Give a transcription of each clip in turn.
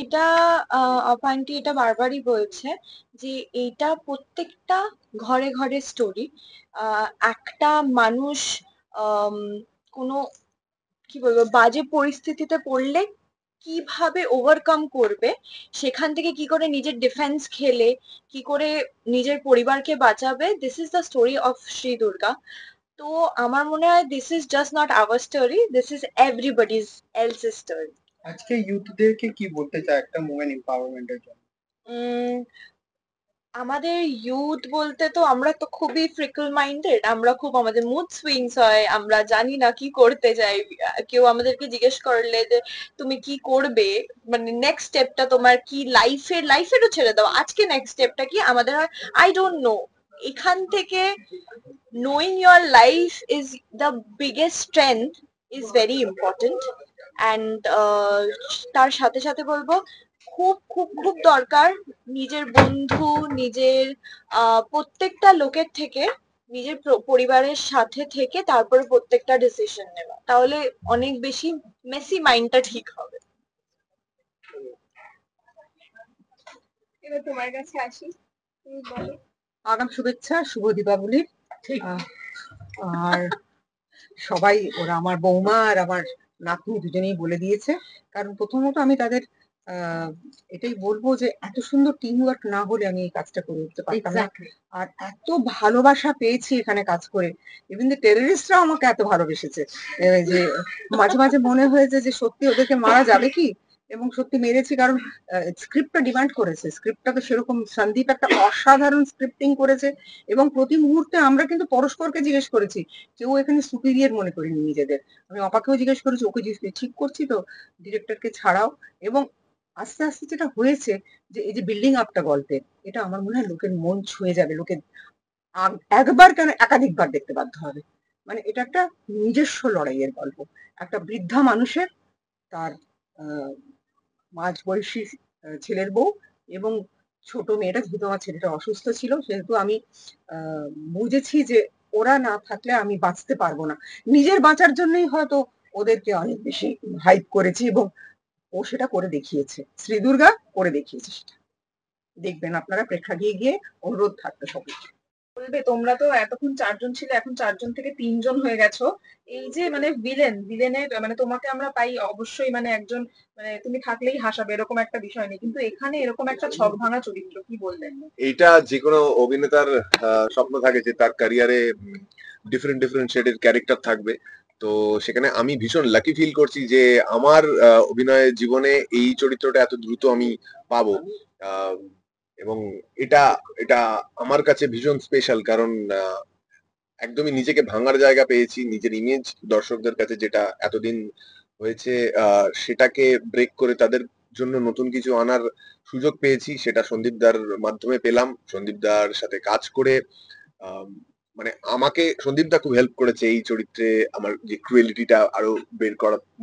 এটা অপান্টি এটা বারবারই বলছে যে এইটা প্রত্যেকটা ঘরে ঘরে স্টোরি। একটা মানুষ আম, কোনো কি বলবো বাজে পরিস্থিতিতে পড়লে কিভাবে ওভারকাম করবে, সেখান থেকে কি করে নিজের ডিফেন্স খেলে কি করে নিজের পরিবারকে বাঁচাবে, this is the story of Shri Durga. তো আমার মনে হয় this is just not our story, this is everybody's else story. আজকে ইউথদেরকে কি বলতে চায় একটা ওমেন এম্পাওয়ারমেন্টের জন্য? আমাদের ইউথ বলতে তো আমরা তো খুবই ফ্রিকল মাইন্ডেড, আমরা খুব আমাদের মুড সুইংস হয়, আমরা জানি না কি করতে যাই। কেউ আমাদেরকে জিজ্ঞেস করলে যে তুমি কি করবে, মানে নেক্সট স্টেপটা তোমার কি, লাইফেরও ছেড়ে দাও, আজকে নেক্সট স্টেপটা কি আমাদের হয় আই ডোন্ট নো। এখান থেকে knowing your life is the biggest strength is very important. and তার সাথে সাথে বলবো খুব খুব খুব দরকার নিজের বন্ধু, নিজের প্রত্যেকটা লোকের থেকে, নিজের পরিবারের সাথে থেকে তারপরে প্রত্যেকটা ডিসিশন নেওয়া, তাহলে অনেক বেশি মেসি মাইন্ডটা ঠিক হবে। এবার তোমার কাছে আসি, তুমি বলো। আগাম শুভেচ্ছা, শুভ দীপাবলির। আহ, আর সবাই ওরা আমার বৌমা আর আমার নাতনি দুজনেই বলে দিয়েছে। কারণ প্রথমত আমি তাদের আহ এটাই বলবো যে এত সুন্দর টিম ওয়ার্ক না হলে আমি এই কাজটা করে উঠতে পারতাম না। আর এত ভালোবাসা পেয়েছি এখানে কাজ করে, ইভেন দ্য টেররিস্টরাও আমাকে এত ভালোবেসেছে যে মাঝে মাঝে মনে হয়েছে যে সত্যি ওদেরকে মারা যাবে কি, এবং সত্যি মেরেছি। কারণ স্ক্রিপ্টটা ডিমান্ড করেছে, স্ক্রিপ্টটা তো সেরকম, সন্দীপ একটা অসাধারণ স্ক্রিপ্টিং করেছে। এবং প্রতি মুহূর্তে আমরা কিন্তু পরস্পরকে জিজ্ঞেস করেছি, কেউ এখানে সুপিরিয়র মনে করিনি নিজেদের। আমি অপাকেও জিজ্ঞেস করেছি, ওকে ঠিক করছি তো, ডিরেক্টরকে ছাড়াও। এবং আস্তে আস্তে যেটা হয়েছে যে এই যে বিল্ডিং আপটা গল্পের, এটা আমার মনে হয় লোকের মন ছুঁয়ে যাবে, লোকে একবার কেন একাধিকবার দেখতে বাধ্য হবে। মানে এটা একটা নিজস্ব লড়াইয়ের গল্প, একটা বৃদ্ধা মানুষের, তার আহ মাঝ বয়সী ছেলের বউ, এবং ছোট মেয়েটা, যেহেতু আমার ছেলেটা অসুস্থ ছিল সেহেতু আমি বুঝেছি যে ওরা না থাকলে আমি বাঁচতে পারবো না। নিজের বাঁচার জন্যই হয়তো ওদেরকে অনেক বেশি হাইপ করেছি, এবং ও সেটা করে দেখিয়েছে, শ্রী দুর্গা করে দেখিয়েছে সেটা। দেখবেন আপনারা প্রেক্ষাগৃহে গিয়ে, অনুরোধ থাকবে সবাইকে। বলবে, তোমরা তো এতক্ষণ চারজন ছিলে, এখন চারজন থেকে তিনজন হয়ে গেছো। এই যে মানে ভিলেনের মানে তোমাকে আমরা পাই অবশ্যই মানে একজন, মানে তুমি থাকলেই হাসাবে এরকম একটা বিষয় নেই, কিন্তু এখানে এরকম একটা ছক ভাঙা চরিত্র, কি বললেন? এইটা যে কোনো অভিনেতার স্বপ্ন থাকে যে তার ক্যারিয়ারে ডিফারেন্ট ডিফারেন্ট শেডের ক্যারেক্টার থাকবে। তো সেখানে আমি ভীষণ লাকি ফিল করছি যে আমার অভিনয় জীবনে এই চরিত্রটা এত দ্রুত আমি পাবো। আহ, এবং এটা এটা আমার কাছে ভীষণ স্পেশাল, কারণ একদমই নিজেকে ভাঙার জায়গা পেয়েছি, নিজের ইমেজ দর্শকদের কাছে যেটা এতদিন হয়েছে সেটাকে ব্রেক করে তাদের জন্য নতুন কিছু আনার সুযোগ পেয়েছি, সেটা সন্দীপ দার মাধ্যমে পেলাম। সন্দীপ দার সাথে কাজ করে আম, মানে আমাকে সন্দীপ দা খুব হেল্প করেছে এই চরিত্রে আমার যে ক্রুয়েলিটিটা আরো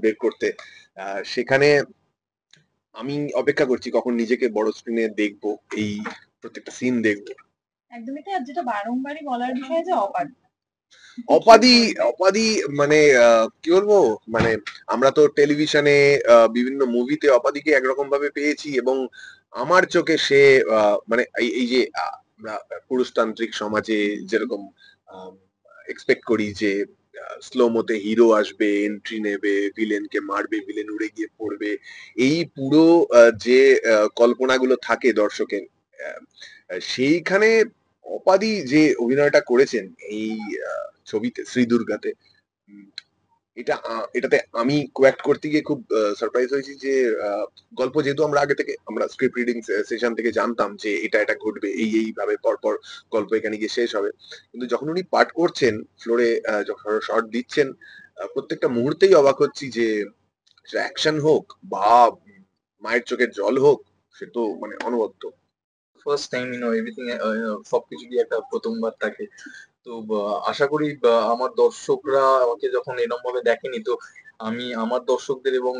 বের করতে। সেখানে আমি অপেক্ষা করছি কখন নিজেকে বড় স্ক্রিনে দেখবো, এই প্রত্যেকটা সিন দেখবো। একদমই তাই। আর যেটা বারংবারই বলার বিষয় যে অপার অপাদি অপাদি মানে কি বলবো, মানে আমরা তো টেলিভিশনে বিভিন্ন মুভিতে অপাদিকে একরকম ভাবে পেয়েছি, এবং আমার চোখে সে মানে এই যে আমরা পুরুষতান্ত্রিক সমাজে যেরকম এক্সপেক্ট করি যে স্লো মোতে হিরো আসবে, এন্ট্রি নেবে, ভিলেনকে মারবে, ভিলেন উড়ে গিয়ে পড়বে, এই পুরো যে কল্পনাগুলো থাকে দর্শকের, আহ, সেইখানে অপাদি যে অভিনয়টা করেছেন এই ছবিতে শ্রী দুর্গাতে, উম, এটাতে আমি কোয়াক্ট করতে গিয়ে খুব সারপ্রাইজ হয়েছি যে গল্প যেহেতু আমরা আগে থেকে আমরা স্ক্রিপ্ট রিডিং সেশন থেকে জানতাম যে এটা এটা ঘটবে, এই ভাবে পরপর গল্প এখানে গিয়ে শেষ হবে, কিন্তু যখন উনি পাঠ করছেন ফ্লোরে, যখন শর্ট দিচ্ছেন, প্রত্যেকটা মুহূর্তেই অবাক হচ্ছি যে অ্যাকশন হোক বা মায়ের চোখের জল হোক, সে তো মানে অনবদ্য। ফার্স্ট টাইম এভরিথিং, সবকিছু দিয়ে একটা প্রথমবার থাকে। তো আশা করি আমার দর্শকরা আমাকে যখন এরকম ভাবে দেখেনি, তো আমি আমার দর্শকদের এবং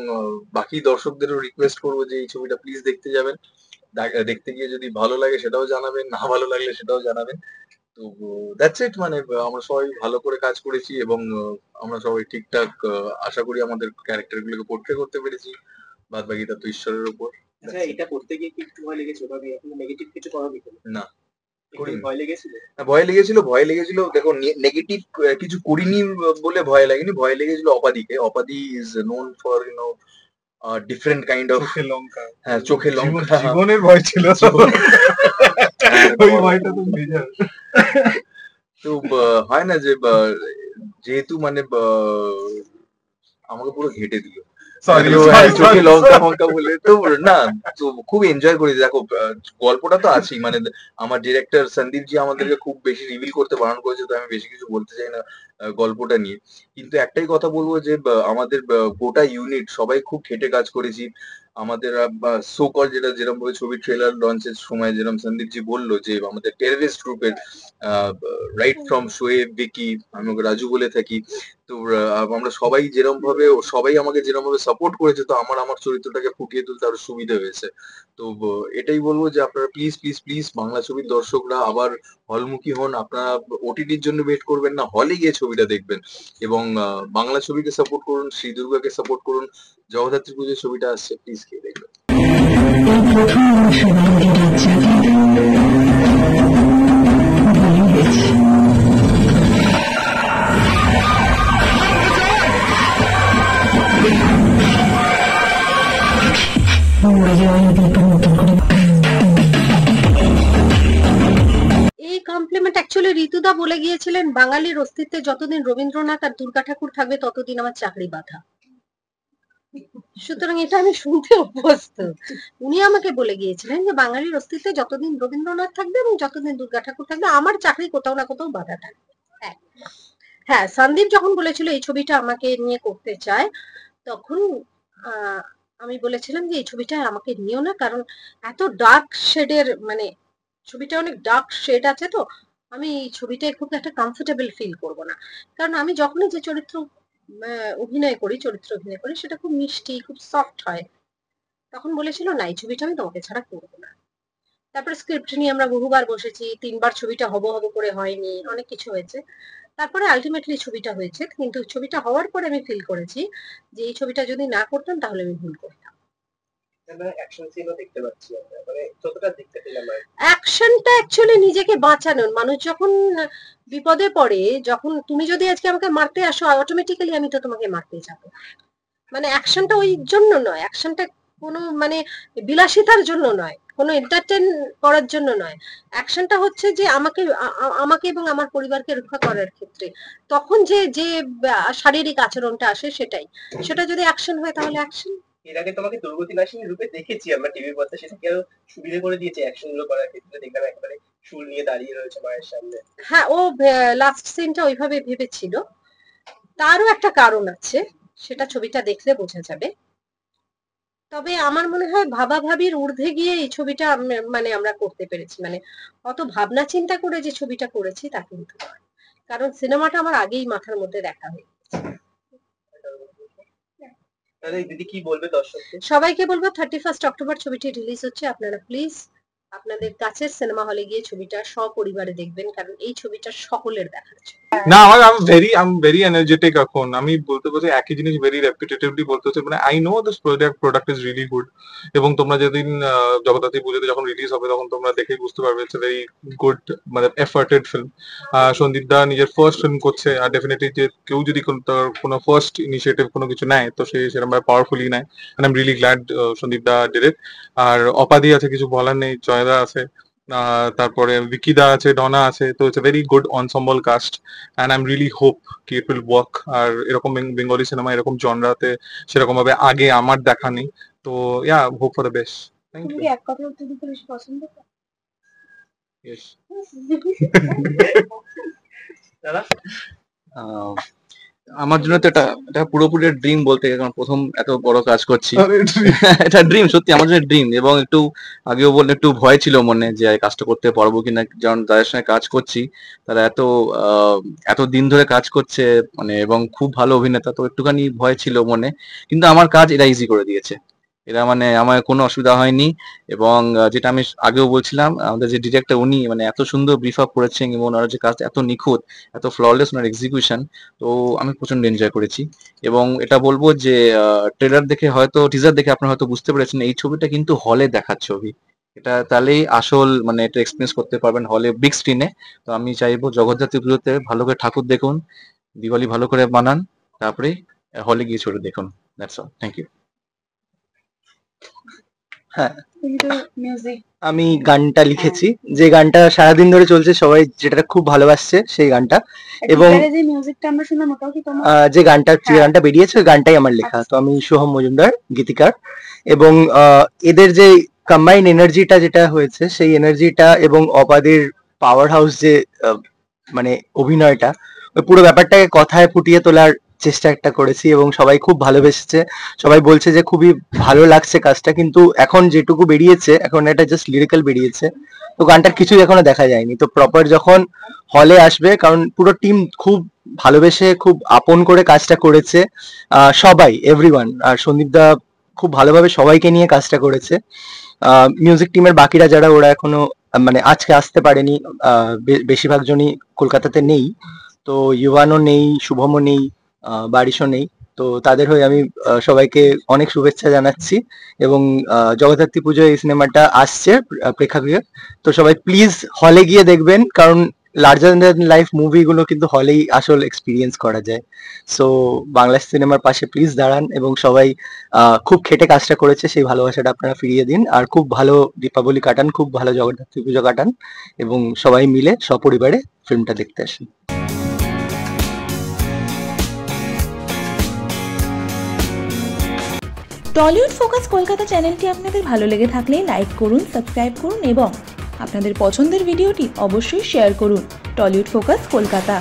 বাকি দর্শকদেরও রিকোয়েস্ট করবো যে এই ছবিটা প্লিজ দেখতে যাবেন। দেখতে গিয়ে যদি ভালো লাগে সেটাও জানাবেন, না ভালো লাগলে সেটাও জানাবেন। তো দ্যাটস ইট। মানে আমরা সবাই ভালো করে কাজ করেছি, এবং আমরা সবাই ঠিকঠাক আশা করি আমাদের ক্যারেক্টার গুলোকে পোর্ট্রে করতে পেরেছি। বাদ বাকিটা তো ঈশ্বরের উপর। আচ্ছা, এটা করতে গিয়ে কি একটু ভয় লেগেছিল? তবে এখন নেগেটিভ কিছু করোনি তো? না, একটু করিনি। ভয় লেগেছিল? ভয় লেগেছিল। দেখো, নেগেটিভ কিছু করিনি বলে ভয় লাগেনি। ভয় লেগেছিল অপাদিকে। অপাদি is known for different kind of চোখে লঙ্কা। হ্যাঁ, চোখে লঙ্কা। জীবনের ভয় ছিল তো। জীবন- হ্যাঁ, ওই ভয়টা তো মেজর। তো হয় না যে যেহেতু মানে আমাকে পুরো ঘেঁটে দিল। Sorry, তো sorry, হ্যাঁ, চোখে sorry, লঙ্কা sorry. ফঙ্কা বলে তো না, তো খুব এনজয় করেছি। দেখো, গল্পটা তো আছেই, মানে আমার ডিরেক্টর সন্দীপ জি আমাদেরকে খুব বেশি রিভিল করতে বারণ করেছে, তো আমি বেশি কিছু বলতে চাই না গল্পটা নিয়ে। কিন্তু একটাই কথা বলবো যে আমাদের গোটা ইউনিট সবাই খুব খেটে কাজ করেছি। আমাদের সো কল যেরকম ভাবে ছবির ট্রেলার লঞ্চের সময় যেরকম সন্দীপ জি বললো যে আমাদের টেররিস্ট গ্রুপের রাইট ফ্রম শোয়েব, ভিকি, আমি ওকে রাজু বলে থাকি, তো আমরা সবাই যেরকম ভাবে সবাই আমাকে যেরকম ভাবে সাপোর্ট করেছে, তো আমার চরিত্রটাকে ফুটিয়ে তুলতে আরো সুবিধা হয়েছে। তো এটাই বলবো যে আপনারা প্লিজ প্লিজ প্লিজ বাংলা ছবির দর্শকরা আবার হলমুখী হন। আপনারা ওটিটির জন্য ওয়েট করবেন না, হলে গিয়ে ছবিটা দেখবেন এবং বাংলা ছবিকে সাপোর্ট করুন, শ্রী দুর্গাকে সাপোর্ট করুন। জগদ্ধাত্রী পুজোর ছবিটা আসছে, প্লিজ গিয়ে দেখবেন। এই কমপ্লিমেন্ট অ্যাকচুয়ালি ঋতুদা বলে গিয়েছিলেন, বাঙালির অস্তিত্বে যতদিন রবীন্দ্রনাথ আর দুর্গা ঠাকুর থাকবে ততদিন আমার চাকরি বাধা। সুতরাং এটা আমি শুনতে অভ্যস্ত। উনি আমাকে বলে গিয়েছিলেন যে বাঙালির অস্তিত্বে যতদিন রবীন্দ্রনাথ থাকবে এবং যতদিন দুর্গা ঠাকুর থাকবে আমার চাকরি কোথাও না কোথাও বাধা থাকবে। হ্যাঁ, সন্দীপ যখন বলেছিল এই ছবিটা আমাকে নিয়ে করতে চায়, তখন আমি বলেছিলাম যে এই ছবিটা আমাকে নিও না, কারণ এত ডার্ক শেডের, মানে ছবিটা অনেক ডার্ক শেড আছে, তো আমি এই ছবিটায় খুব একটা কমফোর্টেবল ফিল করব না। কারণ আমি যখনই যে চরিত্র অভিনয় করি সেটা খুব মিষ্টি, খুব সফট হয়। তখন বলেছিল না, এই ছবিটা আমি তোমাকে ছাড়া করবো না। তারপরে স্ক্রিপ্ট নিয়ে আমরা বহুবার বসেছি, 3বার ছবিটা হব করে হয়নি, অনেক কিছু হয়েছে। তারপরে আলটিমেটলি ছবিটা হয়েছে, কিন্তু ছবিটা হওয়ার পরে আমি ফিল করেছি যে এই ছবিটা যদি না করতাম তাহলে আমি ভুল করতাম। অ্যাকশন সিনও দেখতে পাচ্ছি আমরা, মানে যতটা দেখতে পেলাম আর কি। অ্যাকশনটা অ্যাকচুয়ালি নিজেকে বাঁচানোর, মানুষ যখন বিপদে পড়ে, যখন তুমি যদি আজকে আমাকে মারতে আসো, অটোমেটিক্যালি আমি তো তোমাকে মারতে যাবো। মানে অ্যাকশনটা ওই জন্য নয়, অ্যাকশনটা কোনো মানে বিলাসিতার জন্য নয়, কোনো এন্টারটেইন করার জন্য নয়। অ্যাকশনটা হচ্ছে যে আমাকে এবং আমার পরিবারকে রক্ষা করার ক্ষেত্রে তখন যে যে শারীরিক আচরণটা আসে সেটা যদি অ্যাকশন হয় তাহলে অ্যাকশন। এর আগে তোমাকে দুর্গতি নাসিনী রূপে দেখেছি আমরা টিভির পর্দায়, সেটাকে আরো সুবিধা করে দিয়েছে অ্যাকশন গুলো করার ক্ষেত্রে। দেখলাম একেবারে চুল নিয়ে দাঁড়িয়ে রয়েছে মায়ের সামনে। হ্যাঁ, ও লাস্ট সিনটা ওইভাবে ভেবেছিল। তারও একটা কারণ আছে, সেটা ছবিটা দেখলে বোঝা যাবে। তবে আমার মনে হয় ভাবাভাবির ঊর্ধ্বে গিয়ে এই ছবিটা মানে আমরা করতে পেরেছি, মানে অত ভাবনা চিন্তা করে যে ছবিটা করেছি তা কিন্তু নয়, কারণ সিনেমাটা আমার আগেই মাথার মধ্যে দেখা হয়ে গেছে। তাহলে দিদি কি বলবে দর্শককে? সবাইকে বলবো 31 অক্টোবর ছবিটি রিলিজ হচ্ছে, আপনারা প্লিজ আপনাদের কাছের সিনেমা হলে গিয়ে ছবিটা সপরিবারে দেখবেন, কারণ এই ছবিটা সকলের দেখার ছবি। না, I'm very energetic এখন। আমি বলতে বলতে একই জিনিস very repetitively বলতে হচ্ছে, মানে I know this product is really good, এবং তোমরা যেদিন জগদ্ধাত্রী পুজোতে যখন রিলিজ হবে তখন তোমরা দেখেই বুঝতে পারবে ইটস এ ভেরি গুড, মানে এফর্টেড ফিল্ম। সন্দীপ দা নিজের ফার্স্ট ফিল্ম করছে, আর ডেফিনেটলি যে কেউ যদি কোনো ফার্স্ট ইনিশিয়েটিভ কোনো কিছু নেয় তো সে সেরকম ভাবে পাওয়ারফুলি নেয়, and I'm really glad Sandeep the did it। আর অপাদি আছে, কিছু বলার নেই, জয়দা আছে, তারপরে বিকিদা আছে, ডনা আছে, তো it's a very good ensemble cast, and I'm really hope কি it will work। আর এরকম বেঙ্গলি সিনেমা এরকম জনরাতে সেরকম ভাবে আগে আমার দেখা নেই, তো yeah, hope for the best. Thank তুমি you. কি এক কথা উত্তর দিতে বেশি পছন্দ করো? Yes. দাদা? আমার জন্য তো এটা পুরোপুরি ড্রিম বলতে গেলে, কারণ প্রথম এত বড় কাজ করছি। এটা ড্রিম, সত্যি আমার জন্য ড্রিম। এবং একটু আগেও বললে একটু ভয় ছিল মনে যে কাজটা করতে পারবো কিনা, যেমন যাদের সঙ্গে কাজ করছি তারা এত দিন ধরে কাজ করছে, মানে এবং খুব ভালো অভিনেতা, তো একটুখানি ভয় ছিল মনে, কিন্তু আমার কাজ এরা ইজি করে দিয়েছে। এরা মানে আমার কোনো অসুবিধা হয়নি। এবং যেটা আমি আগেও বলছিলাম, আমাদের যে ডিরেক্টর উনি মানে এত সুন্দর ব্রিফ আপ করেছেন এবং ওনার যে কাজ এত নিখুঁত, এত ফ্ললেস ওনার এক্সিকিউশন, তো আমি প্রচন্ড এনজয় করেছি। এবং এটা বলবো যে ট্রেলার দেখে হয়তো, টিজার দেখে আপনারা হয়তো বুঝতে পেরেছেন এই ছবিটা কিন্তু হলে দেখার ছবি। এটা তাহলেই আসল মানে এটা এক্সপিরিয়েন্স করতে পারবেন হলে, বিগ স্ক্রিনে। তো আমি চাইবো জগদ্ধাত্রী পুজোতে ভালো করে ঠাকুর দেখুন, দিওয়ালি ভালো করে বানান, তারপরে হলে গিয়ে ছবি দেখুন। That's all, thank you. হ্যাঁ, মিউজিক আমি গানটা লিখেছি, যে গানটা সারাদিন ধরে চলছে, সবাই যেটা খুব ভালোবাসছে সেই গানটা। এবং যে মিউজিকটা আমরা শুনলাম ওটাও কি তোমার? যে গানটা বেরিয়েছে ওই গানটাই আমার লেখা। তো আমি সোহম মজুমদার, গীতিকার। এবং এদের যে কম্বাইন এনার্জিটা যেটা হয়েছে, সেই এনার্জিটা এবং অপাদের পাওয়ার হাউস যে মানে অভিনয়টা, ওই পুরো ব্যাপারটাকে কথায় ফুটিয়ে তোলার চেষ্টা একটা করেছি এবং সবাই খুব ভালোবেসেছে। সবাই বলছে যে খুবই ভালো লাগছে কাজটা, কিন্তু এখন যেটুকু বেরিয়েছে এখন এটা জাস্ট লিরিক্যাল বেরিয়েছে, তো গানটার কিছুই এখনো দেখা যায়নি। তো প্রপার যখন হলে আসবে, কারণ পুরো টিম খুব ভালোবেসে খুব আপন করে কাজটা করেছে, সবাই এভরিওয়ান। আর সন্দীপ দা খুব ভালোভাবে সবাইকে নিয়ে কাজটা করেছে। মিউজিক টিমের বাকিরা যারা, ওরা এখনো মানে আজকে আসতে পারেনি, বেশিরভাগ জনই কলকাতাতে নেই। তো ইউভানও নেই, শুভমও নেই, বারিশও নেই। তো তাদের হয়ে আমি সবাইকে অনেক শুভেচ্ছা জানাচ্ছি। এবং জগদ্ধাত্রী পুজোয় এই সিনেমাটা আসছে প্রেক্ষাগৃহে, তো সবাই প্লিজ হলে গিয়ে দেখবেন, কারণ লার্জার দ্যান লাইফ মুভিগুলো কিন্তু হলেই আসল এক্সপিরিয়েন্স করা যায়। সো বাংলা সিনেমার পাশে প্লিজ দাঁড়ান, এবং সবাই খুব খেটে কাজটা করেছে, সেই ভালোবাসাটা আপনারা ফিরিয়ে দিন। আর খুব ভালো দীপাবলি কাটান, খুব ভালো জগদ্ধাত্রী পুজো কাটান, এবং সবাই মিলে সপরিবারে ফিল্মটা দেখতে আসেন। টলিউড ফোকাস কলকাতা চ্যানেলটি আপনাদের ভালো লেগে থাকলে লাইক করুন, সাবস্ক্রাইব করুন এবং আপনাদের পছন্দের ভিডিওটি অবশ্যই শেয়ার করুন। Tollywood focus Kolkata.